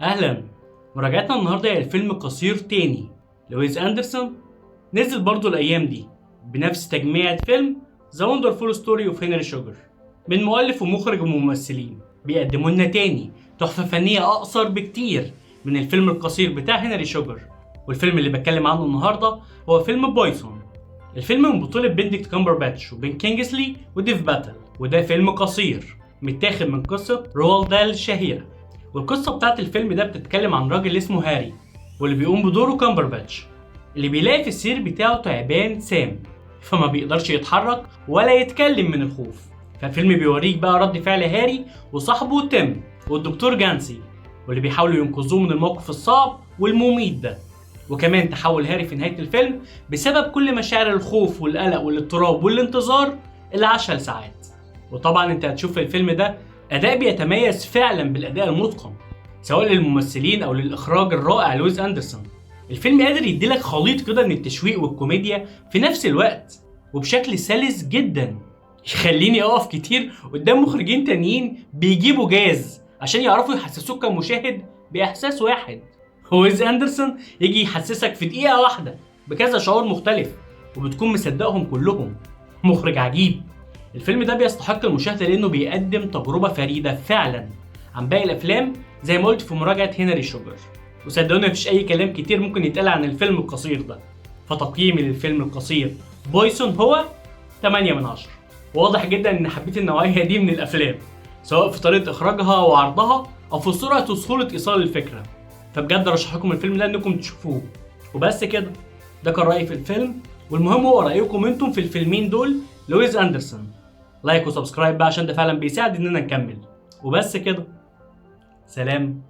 اهلا. مراجعتنا النهارده هي الفيلم قصير تاني لويس اندرسون، نزل برضه الايام دي بنفس تجميعة فيلم ذا وندرفول ستوري اوف هنري شوجر من مؤلف ومخرج وممثلين. بيقدموا لنا تاني تحفة فنية اقصر بكتير من الفيلم القصير بتاع هنري شوجر. والفيلم اللي بتكلم عنه النهارده هو فيلم بويسون. الفيلم من بطولة بنديكت كامبرباتش وبين كينجسلي وديف باتل، وده فيلم قصير متاخد من قصة روالد دال الشهيرة. والقصة بتاعت الفيلم ده بتتكلم عن راجل اسمه هاري، واللي بيقوم بدوره كامبرباتش، اللي بيلاقي في السرير بتاعه تعبان سام، فما بيقدرش يتحرك ولا يتكلم من الخوف. فالفيلم بيوريك بقى رد فعل هاري وصاحبه تيم والدكتور جانسي، واللي بيحاولوا ينقذوه من الموقف الصعب والمميت ده. وكمان تحول هاري في نهاية الفيلم بسبب كل مشاعر الخوف والقلق والاضطراب والانتظار اللي عاشها لساعات. وطبعا انت هتشوف في الفيلم ده اداء بيتميز فعلا بالاداء المتقن، سواء للممثلين او للاخراج الرائع لويس اندرسون. الفيلم قادر يديلك خليط كده من التشويق والكوميديا في نفس الوقت وبشكل سلس جدا، يخليني اقف كتير قدام مخرجين تانيين بيجيبوا جاز عشان يعرفوا يحسسوك كمشاهد باحساس واحد. ويس اندرسون يجي يحسسك في دقيقة واحدة بكذا شعور مختلف وبتكون مصدقهم كلهم. مخرج عجيب. الفيلم ده بيستحق المشاهدة لأنه بيقدم تجربة فريدة فعلا عن باقي الأفلام، زي ما قلت في مراجعة هنري شوجر. وصدقوني مفيش أي كلام كتير ممكن يتقال عن الفيلم القصير ده. فتقييمي للفيلم القصير بويسون هو 8 من 10. واضح جدا إن حبيت النوعية دي من الأفلام، سواء في طريقة إخراجها وعرضها أو في سرعة وسهولة إيصال الفكرة. فبجد أرشح لكم الفيلم ده إنكم تشوفوه. وبس كده، ده كان رأيي في الفيلم، والمهم هو رأيكم انتم في الفيلمين دول لويس اندرسون. لايك وسبسكرايب بقى عشان ده فعلا بيساعد اننا نكمل. وبس كده، سلام.